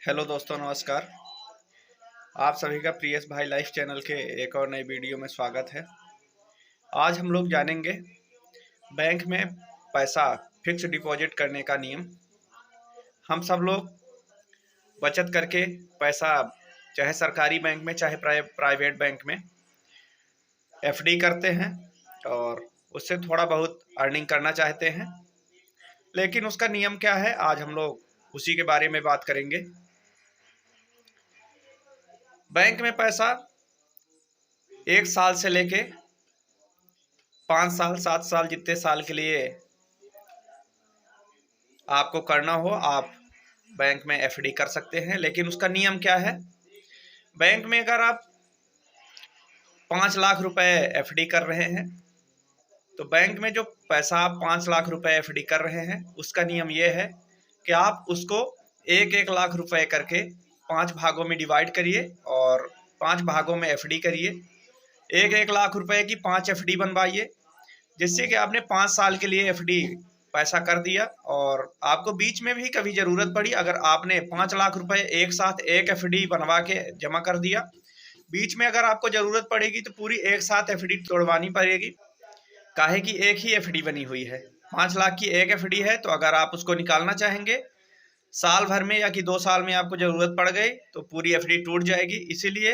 Hello दोस्तों, नमस्कार। आप सभी का प्रियस भाई लाइफ चैनल के एक और नई वीडियो में स्वागत है। आज हम लोग जानेंगे बैंक में पैसा फिक्स डिपॉजिट करने का नियम। हम सब लोग बचत करके पैसा चाहे सरकारी बैंक में चाहे प्राइवेट बैंक में एफडी करते हैं और उससे थोड़ा बहुत अर्निंग करना चाहते हैं, लेकिन उसका नियम क्या है, आज हम लोग उसी के बारे में बात करेंगे। बैंक में पैसा 1 साल से लेके 5 साल 7 साल जितने साल के लिए आपको करना हो आप बैंक में एफडी कर सकते हैं। लेकिन उसका नियम क्या है, बैंक में अगर आप 5 लाख रुपए एफडी कर रहे हैं तो बैंक में जो पैसा आप 5 लाख रुपए एफडी कर रहे हैं उसका नियम ये है कि आप उसको 1-1 लाख रुपए करके 5 भागों में डिवाइड करिए और 5 भागों में एफडी करिए। 1-1 लाख रुपए की 5 एफडी बनवाइए, जिससे कि आपने 5 साल के लिए एफडी पैसा कर दिया और आपको बीच में भी कभी ज़रूरत पड़ी, अगर आपने 5 लाख रुपए एक साथ एक एफडी बनवा के जमा कर दिया, बीच में अगर आपको ज़रूरत पड़ेगी तो पूरी एक साथ एफडी तोड़वानी पड़ेगी। काहे कि एक ही एफडी बनी हुई है, 5 लाख की एक एफडी है, तो अगर आप उसको निकालना चाहेंगे साल भर में या कि 2 साल में आपको ज़रूरत पड़ गई तो पूरी एफडी टूट जाएगी। इसीलिए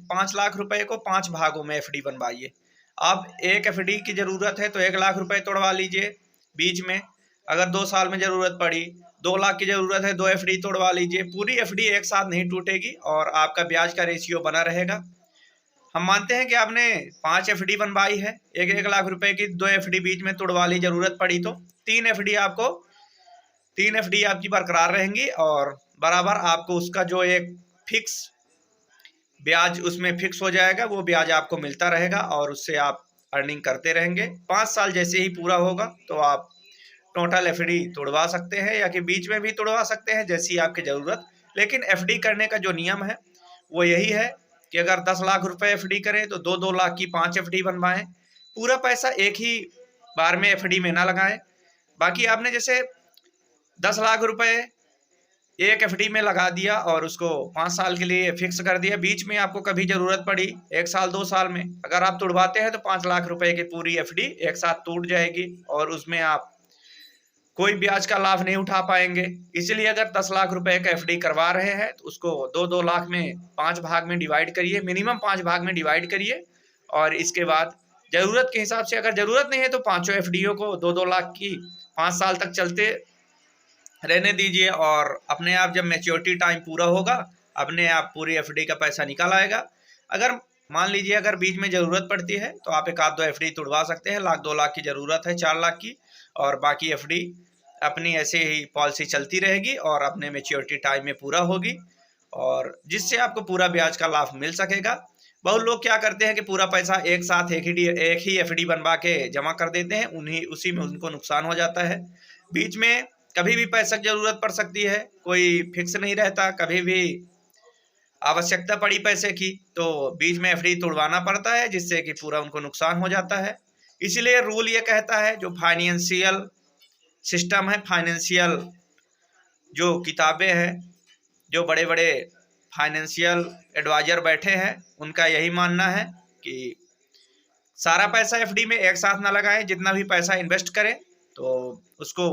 5 लाख रुपए को 5 भागों में एफडी बनवाइए। आप एक एफडी की ज़रूरत है तो 1 लाख रुपए तोड़वा लीजिए बीच में। अगर 2 साल में ज़रूरत पड़ी, 2 लाख की ज़रूरत है, 2 एफडी तोड़वा लीजिए। पूरी एफडी एक साथ नहीं टूटेगी और आपका ब्याज का रेशियो बना रहेगा। हम मानते हैं कि आपने 5 एफडी बनवाई है, 1-1 लाख रुपए की, 2 एफडी बीच में तोड़वा ली ज़रूरत पड़ी तो 3 एफडी आपकी बरकरार रहेंगी और बराबर आपको उसका जो एक फिक्स ब्याज उसमें फिक्स हो जाएगा, वो ब्याज आपको मिलता रहेगा और उससे आप अर्निंग करते रहेंगे। 5 साल जैसे ही पूरा होगा तो आप टोटल एफडी तोड़वा सकते हैं या कि बीच में भी तोड़वा सकते हैं, जैसी आपकी ज़रूरत। लेकिन एफडी करने का जो नियम है वो यही है कि अगर 10 लाख रुपए एफडी करें तो 2-2 लाख की 5 एफडी बनवाएं। पूरा पैसा एक ही बार में एफडी में ना लगाएं। बाकी आपने जैसे 10 लाख रुपए एक एफडी में लगा दिया और उसको 5 साल के लिए फिक्स कर दिया, बीच में आपको कभी ज़रूरत पड़ी 1 साल 2 साल में, अगर आप तुड़वाते हैं तो 5 लाख रुपए की पूरी एफडी एक साथ टूट जाएगी और उसमें आप कोई ब्याज का लाभ नहीं उठा पाएंगे। इसलिए अगर 10 लाख रुपए का एफडी करवा रहे हैं तो उसको 2-2 लाख में 5 भाग में डिवाइड करिए, मिनिमम 5 भाग में डिवाइड करिए और इसके बाद ज़रूरत के हिसाब से, अगर ज़रूरत नहीं है तो पाँचों एफडीओ को 2-2 लाख की 5 साल तक चलते रहने दीजिए और अपने आप जब मैच्योरिटी टाइम पूरा होगा अपने आप पूरी एफडी का पैसा निकल आएगा। अगर मान लीजिए अगर बीच में ज़रूरत पड़ती है तो आप 1-2 एफडी तुड़वा सकते हैं। 1-2 लाख की ज़रूरत है, 4 लाख की, और बाकी एफडी अपनी ऐसे ही पॉलिसी चलती रहेगी और अपने मैच्योरिटी टाइम में पूरा होगी और जिससे आपको पूरा ब्याज का लाभ मिल सकेगा। बहुत लोग क्या करते हैं कि पूरा पैसा एक साथ एक ही एफडी बनवा के जमा कर देते हैं, उसी में उनको नुकसान हो जाता है। बीच में कभी भी पैसा की ज़रूरत पड़ सकती है, कोई फिक्स नहीं रहता, कभी भी आवश्यकता पड़ी पैसे की तो बीच में एफडी तोड़वाना पड़ता है, जिससे कि पूरा उनको नुकसान हो जाता है। इसीलिए रूल ये कहता है, जो फाइनेंशियल सिस्टम है, फाइनेंशियल जो किताबें हैं, जो बड़े बड़े फाइनेंशियल एडवाइजर बैठे हैं, उनका यही मानना है कि सारा पैसा एफडी में एक साथ ना लगाएं। जितना भी पैसा इन्वेस्ट करें तो उसको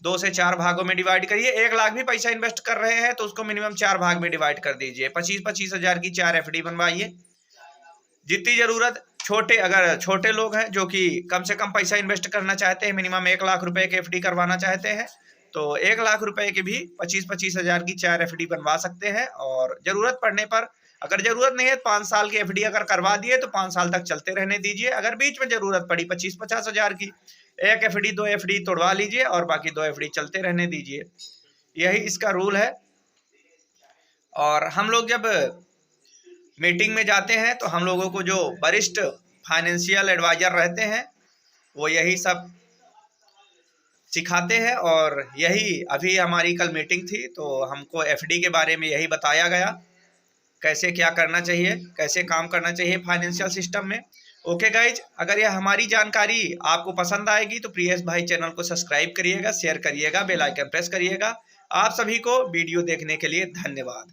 2 से 4 भागों में डिवाइड करिए। 1 लाख भी पैसा इन्वेस्ट कर रहे हैं तो उसको मिनिमम 4 भाग में डिवाइड कर दीजिए। 25-25 हज़ार की 4 एफडी बनवाइए, जितनी ज़रूरत। अगर छोटे लोग हैं जो कि कम से कम पैसा इन्वेस्ट करना चाहते हैं, मिनिमम 1 लाख रुपए की एफडी करवाना चाहते हैं, तो 1 लाख रुपए की भी 25-25 हज़ार की 4 एफडी बनवा सकते हैं और ज़रूरत पड़ने पर, अगर ज़रूरत नहीं है 5 साल की एफडी अगर करवा दिए तो 5 साल तक चलते रहने दीजिए। अगर बीच में ज़रूरत पड़ी 25-50 हज़ार की, 1 एफडी 2 एफडी तोड़वा लीजिए और बाकी 2 एफडी चलते रहने दीजिए। यही इसका रूल है। और हम लोग जब मीटिंग में जाते हैं तो हम लोगों को जो वरिष्ठ फाइनेंशियल एडवाइजर रहते हैं वो यही सब सिखाते हैं और यही अभी हमारी कल मीटिंग थी तो हमको एफडी के बारे में यही बताया गया, कैसे क्या करना चाहिए, कैसे काम करना चाहिए फाइनेंशियल सिस्टम में। ओके गाइज, अगर यह हमारी जानकारी आपको पसंद आएगी तो प्रियस भाई चैनल को सब्सक्राइब करिएगा, शेयर करिएगा, बेल आइकन प्रेस करिएगा। आप सभी को वीडियो देखने के लिए धन्यवाद।